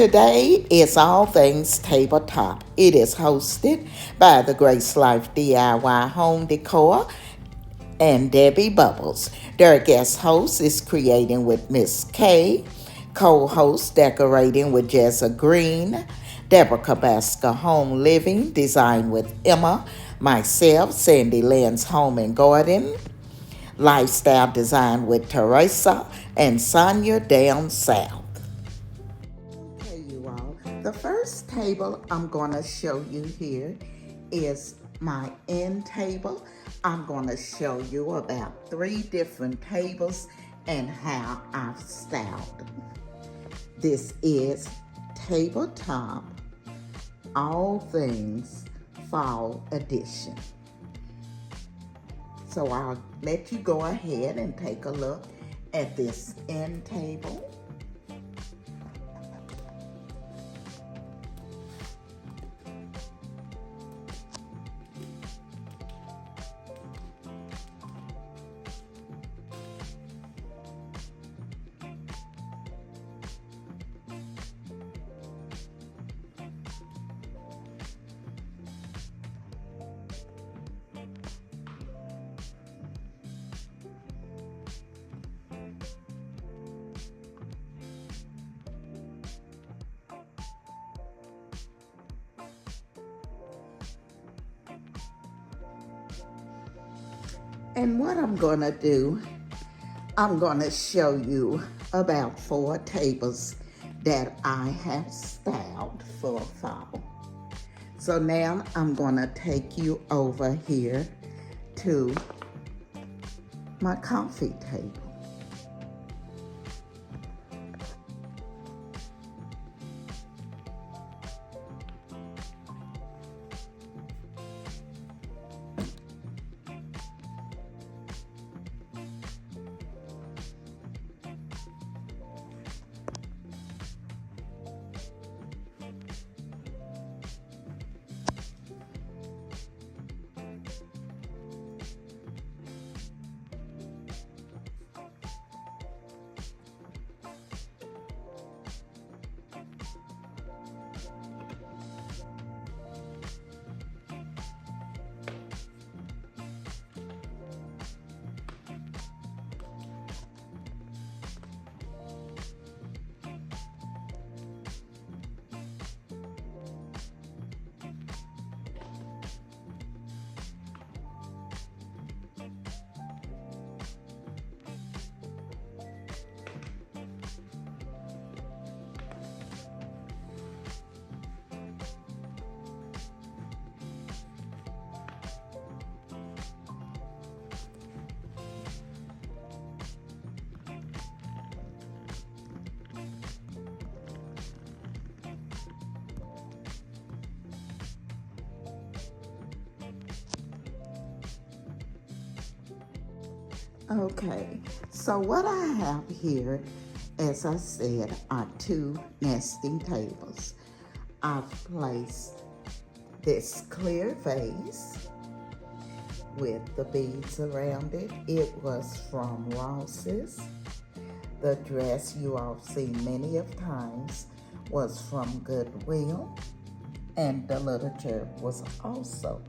Today is All Things Tabletop. It is hosted by the Grace Life DIY Home Decor and Debbie Bubbles. Their guest host is Creating with Miss K, co-host Decorating with Jezza Green, Deborah Kabaska Home Living, Design with Emma, myself, Sandy Lynn's Home and Garden, Lifestyle Design with Teresa, and Sonia Down South. Okay, you all. The first table I'm going to show you here is my end table. I'm going to show you about 3 different tables and how I've styled them. This is Tabletop All Things Fall Edition. So I'll let you go ahead and take a look at this end table. And what I'm gonna do, I'm gonna show you about 4 tables that I have styled for fall. So now I'm gonna take you over here to my coffee table. Okay, so what I have here, as I said, are 2 nesting tables. I've placed this clear vase with the beads around it. It was from Ross's. The dress you all seen many of times was from Goodwill, and the literature was also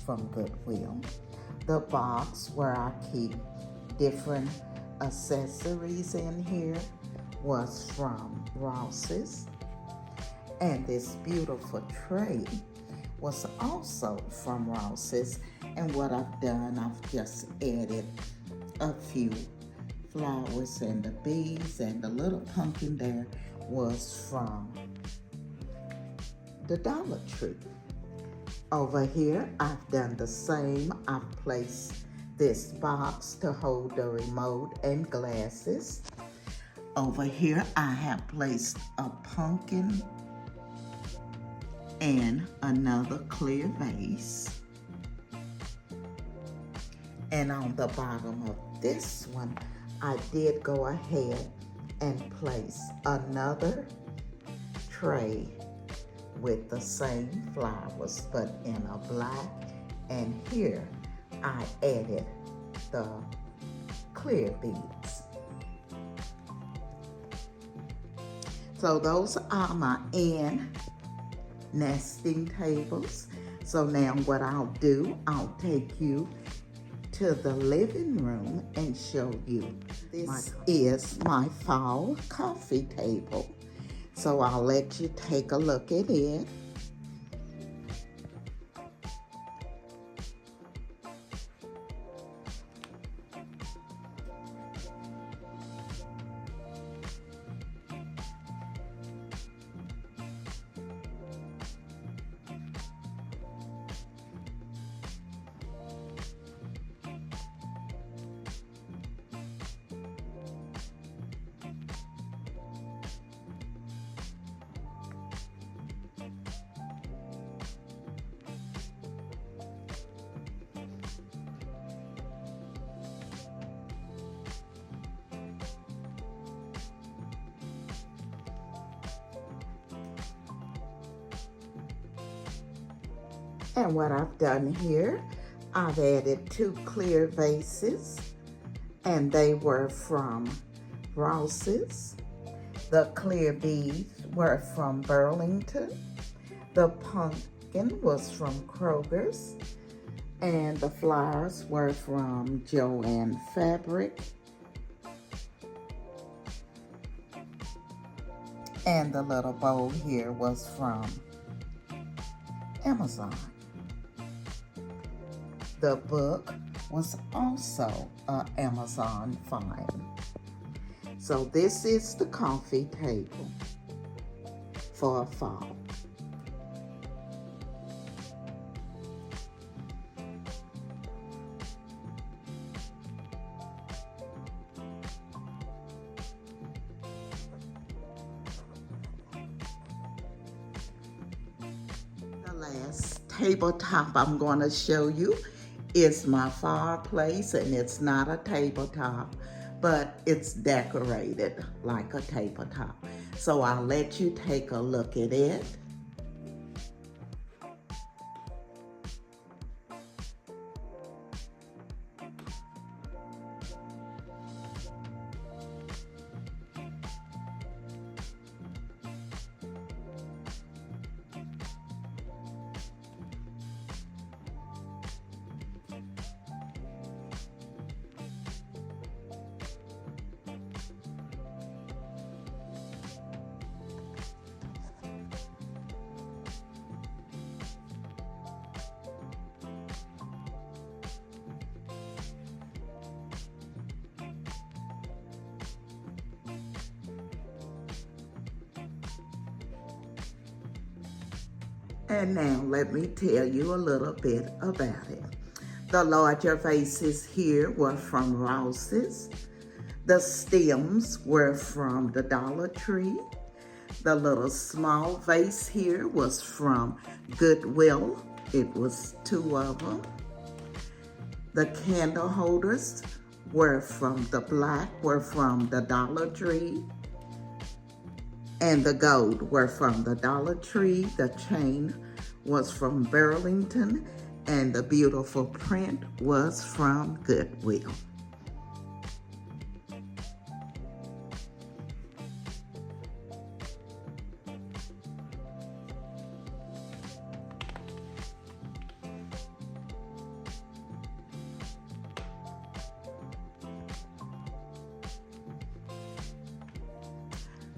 from Goodwill. The box where I keep different accessories in here was from Ross's, and this beautiful tray was also from Ross's. And what I've done, I've just added a few flowers and the beads, and the little pumpkin there was from the Dollar Tree. Over here, I've done the same. I've placed this box to hold the remote and glasses. Over here, I have placed a pumpkin and another clear vase. And on the bottom of this one, I did go ahead and place another tray with the same flowers, but in a black. And here I added the clear beads. So those are my end nesting tables. So now what I'll do, I'll take you to the living room and show you. This is my fall coffee table. So I'll let you take a look at it. And what I've done here, I've added 2 clear vases, and they were from Ross's. The clear beads were from Burlington. The pumpkin was from Kroger's, and the flowers were from Joann Fabric. And the little bowl here was from Amazon. The book was also an Amazon find. So this is the coffee table for fall. The last tabletop I'm going to show you is my fireplace, and it's not a tabletop, but it's decorated like a tabletop. So I'll let you take a look at it. And now let me tell you a little bit about it. The larger vases here were from Ross's. The stems were from the Dollar Tree. The little small vase here was from Goodwill. It was 2 of them. The candle holders were from the Dollar Tree. And the gold were from the Dollar Tree. The chain was from Burlington, and the beautiful print was from Goodwill.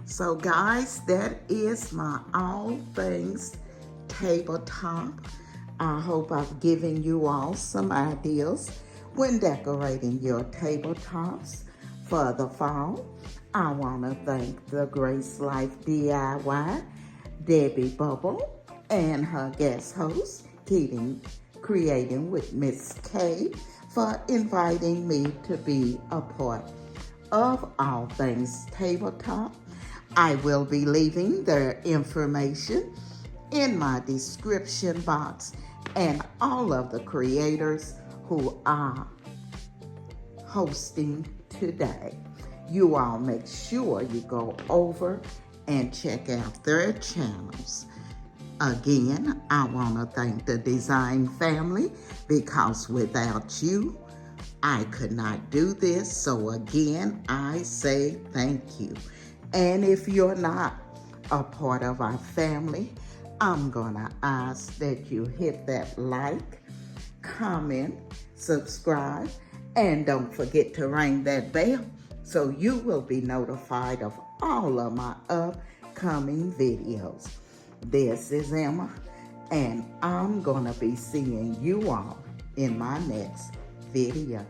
So guys, that is my all things tabletop. I hope I've given you all some ideas when decorating your tabletops for the fall. I want to thank the Grace Life DIY, Debbie Bubble, and her guest host, Creating with Miss K, for inviting me to be a part of all things tabletop. I will be leaving their information in my description box, and all of the creators who are hosting today. You all make sure you go over and check out their channels. Again, I want to thank the design family, because without you, I could not do this. So again, I say thank you. And if you're not a part of our family, I'm gonna ask that you hit that like, comment, subscribe, and don't forget to ring that bell so you will be notified of all of my upcoming videos. This is Emma, and I'm gonna be seeing you all in my next video.